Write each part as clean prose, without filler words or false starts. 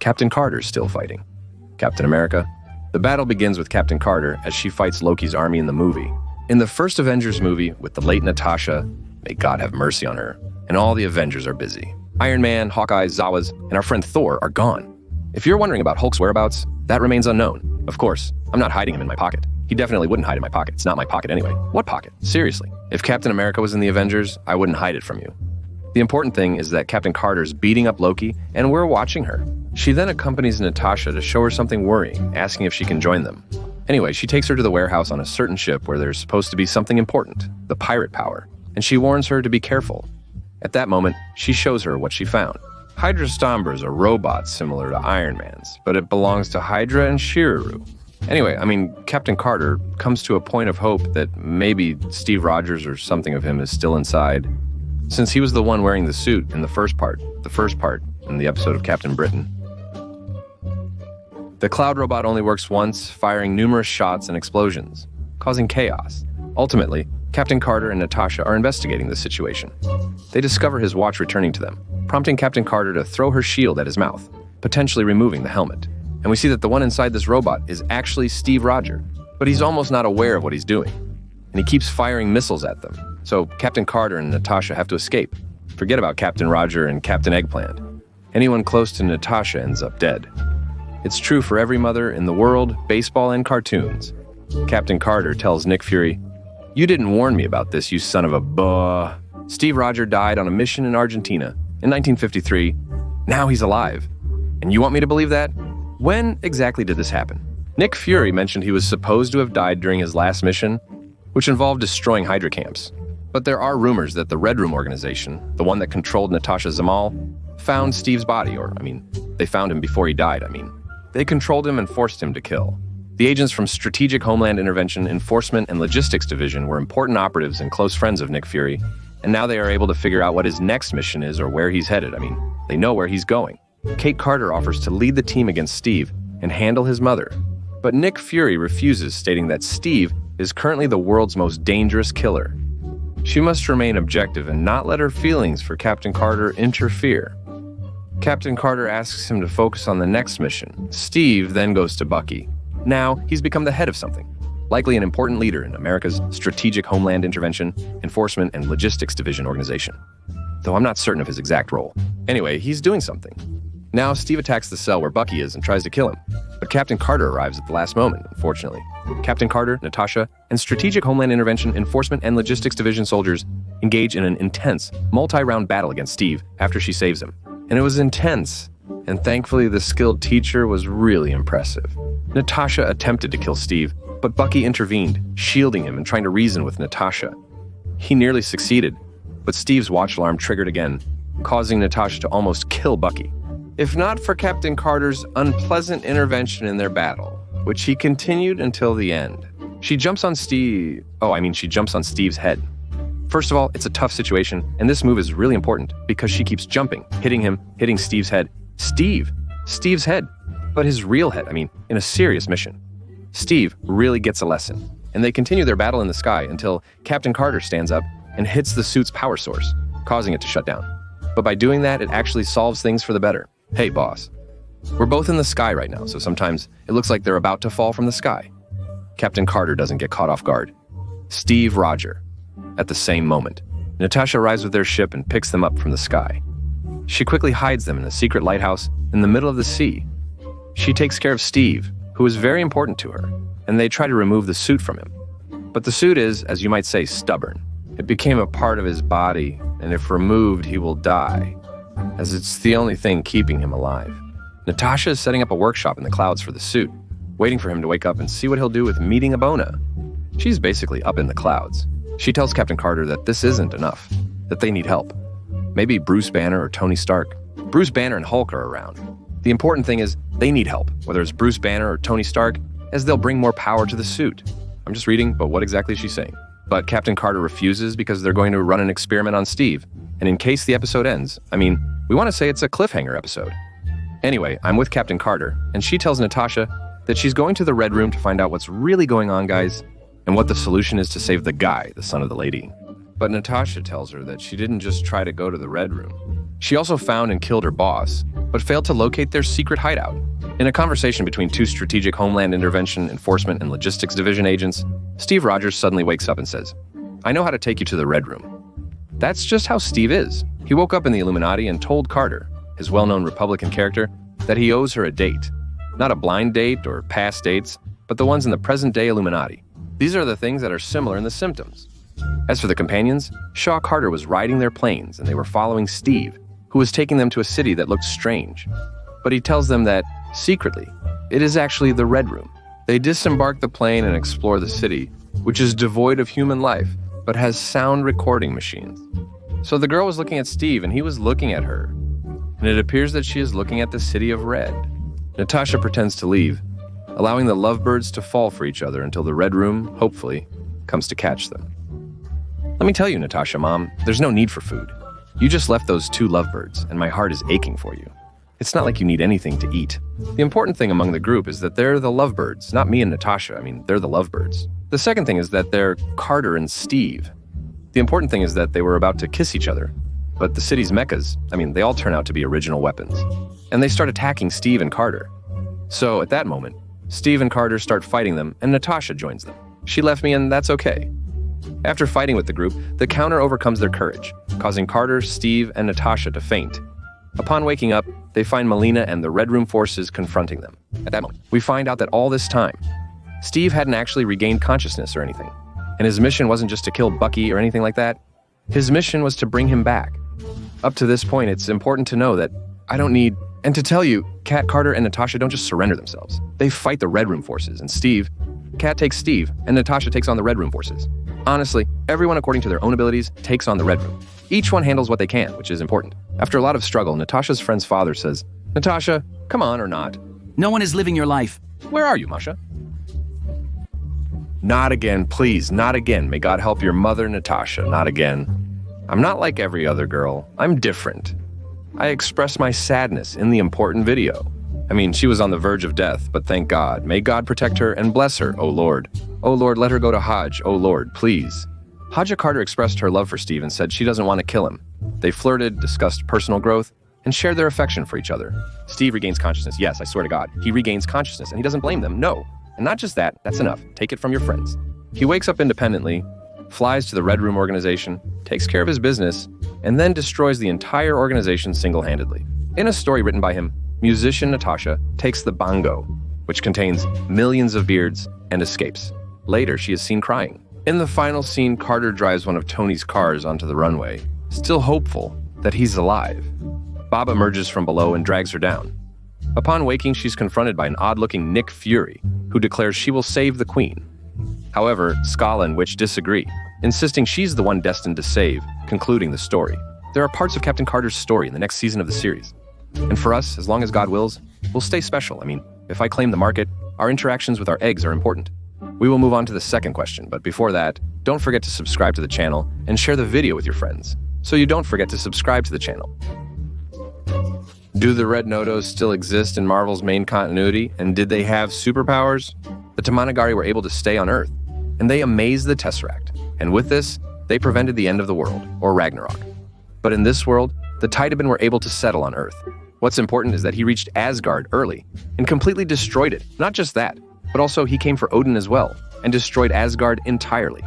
Captain Carter's still fighting. Captain America. The battle begins with Captain Carter as she fights Loki's army in the movie. In the first Avengers movie, with the late Natasha, may God have mercy on her, and all the Avengers are busy. Iron Man, Hawkeye, Zawas, and our friend Thor are gone. If you're wondering about Hulk's whereabouts, that remains unknown. Of course, I'm not hiding him in my pocket. He definitely wouldn't hide in my pocket. It's not my pocket anyway. What pocket? Seriously. If Captain America was in the Avengers, I wouldn't hide it from you. The important thing is that Captain Carter's beating up Loki, and we're watching her. She then accompanies Natasha to show her something worrying, asking if she can join them. Anyway, she takes her to the warehouse on a certain ship where there's supposed to be something important, the pirate power, and she warns her to be careful. At that moment, she shows her what she found. Hydra Stomber is a robot similar to Iron Man's, but it belongs to Hydra and Shiraru. Anyway, Captain Carter comes to a point of hope that maybe Steve Rogers or something of him is still inside, since he was the one wearing the suit in the first part in the episode of Captain Britain. The Cloud robot only works once, firing numerous shots and explosions, causing chaos. Ultimately, Captain Carter and Natasha are investigating the situation. They discover his watch returning to them, prompting Captain Carter to throw her shield at his mouth, potentially removing the helmet. And we see that the one inside this robot is actually Steve Rogers, but he's almost not aware of what he's doing. And he keeps firing missiles at them. So Captain Carter and Natasha have to escape. Forget about Captain Roger and Captain Eggplant. Anyone close to Natasha ends up dead. It's true for every mother in the world, baseball, and cartoons. Captain Carter tells Nick Fury, "You didn't warn me about this, you son of a buh." Steve Rogers died on a mission in Argentina in 1953. Now he's alive. And you want me to believe that? When exactly did this happen? Nick Fury mentioned he was supposed to have died during his last mission, which involved destroying Hydra camps. But there are rumors that the Red Room organization, the one that controlled Natasha Zamal, found Steve's body, they found him before he died, They controlled him and forced him to kill. The agents from Strategic Homeland Intervention, Enforcement, and Logistics Division were important operatives and close friends of Nick Fury, and now they are able to figure out what his next mission is or where he's headed. They know where he's going. Kate Carter offers to lead the team against Steve and handle his mother, but Nick Fury refuses, stating that Steve is currently the world's most dangerous killer. She must remain objective and not let her feelings for Captain Carter interfere. Captain Carter asks him to focus on the next mission. Steve then goes to Bucky. Now, he's become the head of something, likely an important leader in America's Strategic Homeland Intervention, Enforcement, and Logistics Division organization, though I'm not certain of his exact role. Anyway, he's doing something. Now, Steve attacks the cell where Bucky is and tries to kill him, but Captain Carter arrives at the last moment, unfortunately. Captain Carter, Natasha, and Strategic Homeland Intervention, Enforcement, and Logistics Division soldiers engage in an intense, multi-round battle against Steve after she saves him. And it was intense, and thankfully the skilled teacher was really impressive. Natasha attempted to kill Steve, but Bucky intervened, shielding him and trying to reason with Natasha. He nearly succeeded, but Steve's watch alarm triggered again, causing Natasha to almost kill Bucky. If not for Captain Carter's unpleasant intervention in their battle, which he continued until the end. She jumps on Steve's head. First of all, it's a tough situation, and this move is really important because she keeps jumping, hitting Steve's head. Steve's head, but his real head, in a serious mission. Steve really gets a lesson, and they continue their battle in the sky until Captain Carter stands up and hits the suit's power source, causing it to shut down. But by doing that, it actually solves things for the better. Hey, boss. We're both in the sky right now, so sometimes it looks like they're about to fall from the sky. Captain Carter doesn't get caught off guard. Steve Rogers. At the same moment, Natasha arrives with their ship and picks them up from the sky. She quickly hides them in a secret lighthouse in the middle of the sea. She takes care of Steve, who is very important to her, and they try to remove the suit from him. But the suit is, as you might say, stubborn. It became a part of his body, and if removed, he will die, as it's the only thing keeping him alive. Natasha is setting up a workshop in the clouds for the suit, waiting for him to wake up and see what he'll do with meeting Abona. She's basically up in the clouds. She tells Captain Carter that this isn't enough, that they need help. Maybe Bruce Banner or Tony Stark. Bruce Banner and Hulk are around. The important thing is they need help, whether it's Bruce Banner or Tony Stark, as they'll bring more power to the suit. I'm just reading, but what exactly is she saying? But Captain Carter refuses because they're going to run an experiment on Steve. And in case the episode ends, we want to say it's a cliffhanger episode. Anyway, I'm with Captain Carter, and she tells Natasha that she's going to the Red Room to find out what's really going on, guys, and what the solution is to save the guy, the son of the lady. But Natasha tells her that she didn't just try to go to the Red Room. She also found and killed her boss, but failed to locate their secret hideout. In a conversation between two strategic Homeland Intervention, Enforcement, and Logistics Division agents, Steve Rogers suddenly wakes up and says, "I know how to take you to the Red Room." That's just how Steve is. He woke up in the Illuminati and told Carter, his well-known Republican character, that he owes her a date. Not a blind date or past dates, but the ones in the present-day Illuminati. These are the things that are similar in the symptoms. As for the companions, Shaw Carter was riding their planes and they were following Steve, who was taking them to a city that looked strange. But he tells them that, secretly, it is actually the Red Room. They disembark the plane and explore the city, which is devoid of human life, but has sound recording machines. So the girl was looking at Steve and he was looking at her. And it appears that she is looking at the city of Red. Natasha pretends to leave, allowing the lovebirds to fall for each other until the Red Room, hopefully, comes to catch them. Let me tell you, Natasha, Mom, there's no need for food. You just left those two lovebirds, and my heart is aching for you. It's not like you need anything to eat. The important thing among the group is that they're the lovebirds, not me and Natasha. They're the lovebirds. The second thing is that they're Carter and Steve. The important thing is that they were about to kiss each other. But the city's mechas, they all turn out to be original weapons. And they start attacking Steve and Carter. So at that moment, Steve and Carter start fighting them, and Natasha joins them. She left me, and that's okay. After fighting with the group, the counter overcomes their courage, causing Carter, Steve, and Natasha to faint. Upon waking up, they find Melina and the Red Room forces confronting them. At that moment, we find out that all this time, Steve hadn't actually regained consciousness or anything. And his mission wasn't just to kill Bucky or anything like that. His mission was to bring him back. Up to this point, it's important to know that I don't need... And to tell you, Kat, Carter, and Natasha don't just surrender themselves. They fight the Red Room forces, and Kat takes Steve, and Natasha takes on the Red Room forces. Honestly, everyone according to their own abilities takes on the Red Room. Each one handles what they can, which is important. After a lot of struggle, Natasha's friend's father says, "Natasha, come on or not." No one is living your life. "Where are you, Masha?" "Not again, please, not again. May God help your mother, Natasha, not again. I'm not like every other girl. I'm different. I express my sadness in the important video. She was on the verge of death, but thank God. May God protect her and bless her, O Lord. O Lord, let her go to Hajj, O Lord, please." Haja Carter expressed her love for Steve and said she doesn't want to kill him. They flirted, discussed personal growth, and shared their affection for each other. Steve regains consciousness. Yes, I swear to God. He regains consciousness, and he doesn't blame them, no. And not just that, that's enough. Take it from your friends. He wakes up independently, flies to the Red Room organization, takes care of his business, and then destroys the entire organization single-handedly. In a story written by him, musician Natasha takes the bongo, which contains millions of beards, and escapes. Later, she is seen crying. In the final scene, Carter drives one of Tony's cars onto the runway, still hopeful that he's alive. Bob emerges from below and drags her down. Upon waking, she's confronted by an odd-looking Nick Fury, who declares she will save the Queen. However, Scala and Witch disagree, insisting she's the one destined to save, concluding the story. There are parts of Captain Carter's story in the next season of the series. And for us, as long as God wills, we'll stay special. If I claim the market, our interactions with our eggs are important. We will move on to the second question, but before that, don't forget to subscribe to the channel and share the video with your friends, so you don't forget to subscribe to the channel. Do the Red Nodos still exist in Marvel's main continuity, and did they have superpowers? The Tamanagari were able to stay on Earth, and they amazed the Tesseract, and with this, they prevented the end of the world, or Ragnarok. But in this world, the Titaban were able to settle on Earth. What's important is that he reached Asgard early, and completely destroyed it. Not just that, but also he came for Odin as well, and destroyed Asgard entirely.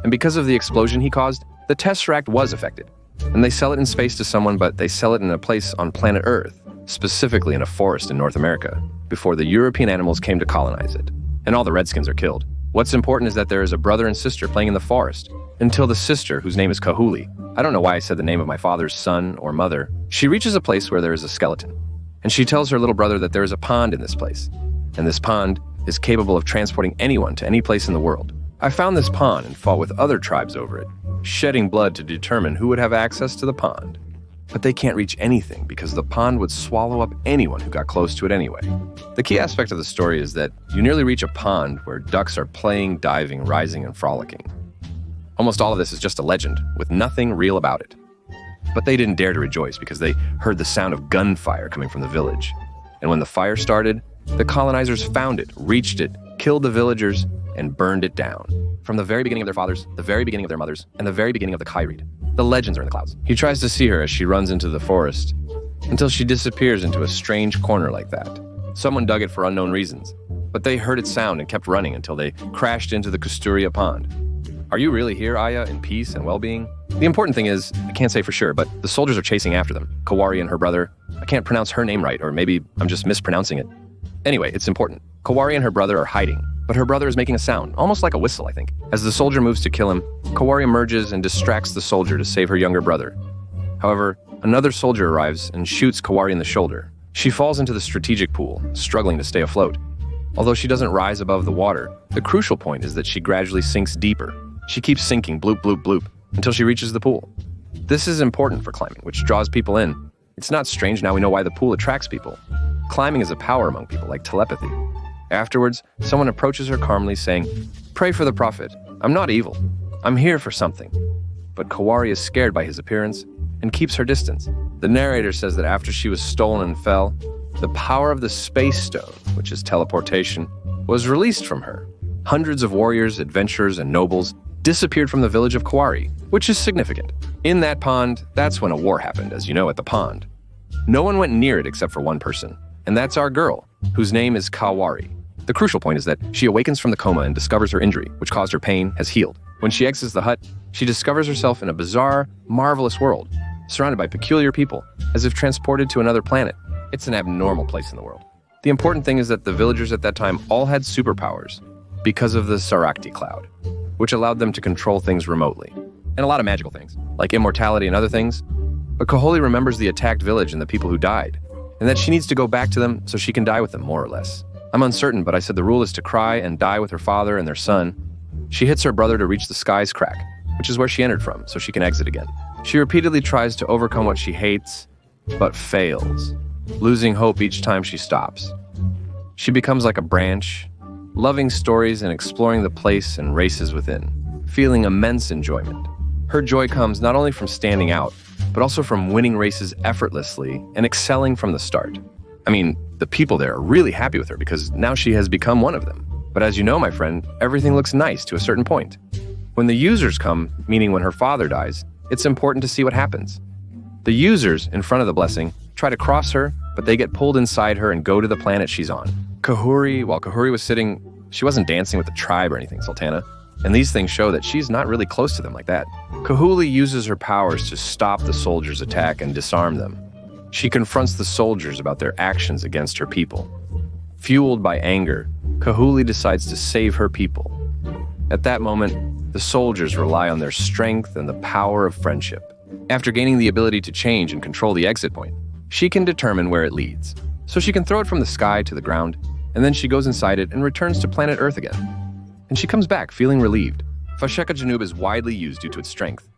And because of the explosion he caused, the Tesseract was affected. And they sell it in space to someone, but they sell it in a place on planet Earth, specifically in a forest in North America, before the European animals came to colonize it. And all the Redskins are killed. What's important is that there is a brother and sister playing in the forest, until the sister, whose name is Kahuli, I don't know why I said the name of my father's son or mother, she reaches a place where there is a skeleton. And she tells her little brother that there is a pond in this place. And this pond is capable of transporting anyone to any place in the world. I found this pond and fought with other tribes over it, shedding blood to determine who would have access to the pond. But they can't reach anything because the pond would swallow up anyone who got close to it anyway. The key aspect of the story is that you nearly reach a pond where ducks are playing, diving, rising, and frolicking. Almost all of this is just a legend, with nothing real about it. But they didn't dare to rejoice because they heard the sound of gunfire coming from the village. And when the fire started, the colonizers found it, reached it, killed the villagers, and burned it down. From the very beginning of their fathers, the very beginning of their mothers, and the very beginning of the Kyrite. The legends are in the clouds. He tries to see her as she runs into the forest, until she disappears into a strange corner like that. Someone dug it for unknown reasons, but they heard its sound and kept running until they crashed into the Kusturia Pond. Are you really here, Aya, in peace and well-being? The important thing is, I can't say for sure, but the soldiers are chasing after them. Kawari and her brother. I can't pronounce her name right, or maybe I'm just mispronouncing it. Anyway, it's important. Kawari and her brother are hiding, but her brother is making a sound, almost like a whistle, I think. As the soldier moves to kill him, Kawari emerges and distracts the soldier to save her younger brother. However, another soldier arrives and shoots Kawari in the shoulder. She falls into the strategic pool, struggling to stay afloat. Although she doesn't rise above the water, the crucial point is that she gradually sinks deeper. She keeps sinking, bloop, bloop, bloop, until she reaches the pool. This is important for climbing, which draws people in. It's not strange now we know why the pool attracts people. Climbing is a power among people, like telepathy. Afterwards, someone approaches her calmly, saying, "Pray for the prophet. I'm not evil. I'm here for something." But Kawari is scared by his appearance and keeps her distance. The narrator says that after she was stolen and fell, the power of the space stone, which is teleportation, was released from her. Hundreds of warriors, adventurers, and nobles disappeared from the village of Kawari, which is significant. In that pond, that's when a war happened, as you know, at the pond. No one went near it except for one person, and that's our girl, whose name is Kawari. The crucial point is that she awakens from the coma and discovers her injury, which caused her pain, has healed. When she exits the hut, she discovers herself in a bizarre, marvelous world, surrounded by peculiar people, as if transported to another planet. It's an abnormal place in the world. The important thing is that the villagers at that time all had superpowers because of the Sarakti cloud, which allowed them to control things remotely. And a lot of magical things, like immortality and other things. But Kaholi remembers the attacked village and the people who died, and that she needs to go back to them so she can die with them, more or less. I'm uncertain, but I said the rule is to cry and die with her father and their son. She hits her brother to reach the sky's crack, which is where she entered from, so she can exit again. She repeatedly tries to overcome what she hates, but fails, losing hope each time she stops. She becomes like a branch, loving stories and exploring the place and races within, feeling immense enjoyment. Her joy comes not only from standing out, but also from winning races effortlessly and excelling from the start. I mean, the people there are really happy with her because now she has become one of them. But as you know, my friend, everything looks nice to a certain point. When the users come, meaning when her father dies, it's important to see what happens. The users, in front of the blessing, try to cross her, but they get pulled inside her and go to the planet she's on. While Kahuri was sitting, she wasn't dancing with the tribe or anything, Sultana. And these things show that she's not really close to them like that. Kahuli uses her powers to stop the soldiers' attack and disarm them. She confronts the soldiers about their actions against her people. Fueled by anger, Kahuli decides to save her people. At that moment, the soldiers rely on their strength and the power of friendship. After gaining the ability to change and control the exit point, she can determine where it leads. So she can throw it from the sky to the ground, and then she goes inside it and returns to planet Earth again. And she comes back feeling relieved. Fasheka Janub is widely used due to its strength.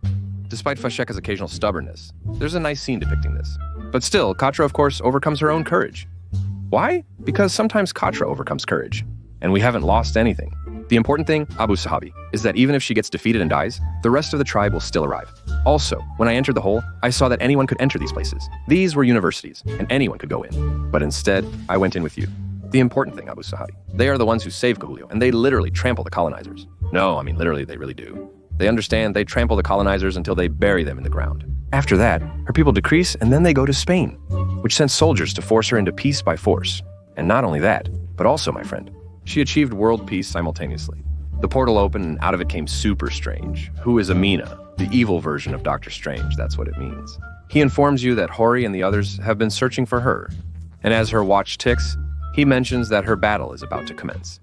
Despite Fasheka's occasional stubbornness, there's a nice scene depicting this. But still, Katra, of course, overcomes her own courage. Why? Because sometimes Katra overcomes courage, and we haven't lost anything. The important thing, Abu Sahabi, is that even if she gets defeated and dies, the rest of the tribe will still arrive. Also, when I entered the hole, I saw that anyone could enter these places. These were universities, and anyone could go in. But instead, I went in with you. The important thing, Abu Sahabi. They are the ones who save Kahulio, and they literally trample the colonizers. No, I mean literally, they really do. They understand they trample the colonizers until they bury them in the ground. After that, her people decrease, and then they go to Spain, which sent soldiers to force her into peace by force. And not only that, but also, my friend, she achieved world peace simultaneously. The portal opened, and out of it came Super Strange, who is Amina, the evil version of Dr. Strange, that's what it means. He informs you that Hori and the others have been searching for her, and as her watch ticks, he mentions that her battle is about to commence.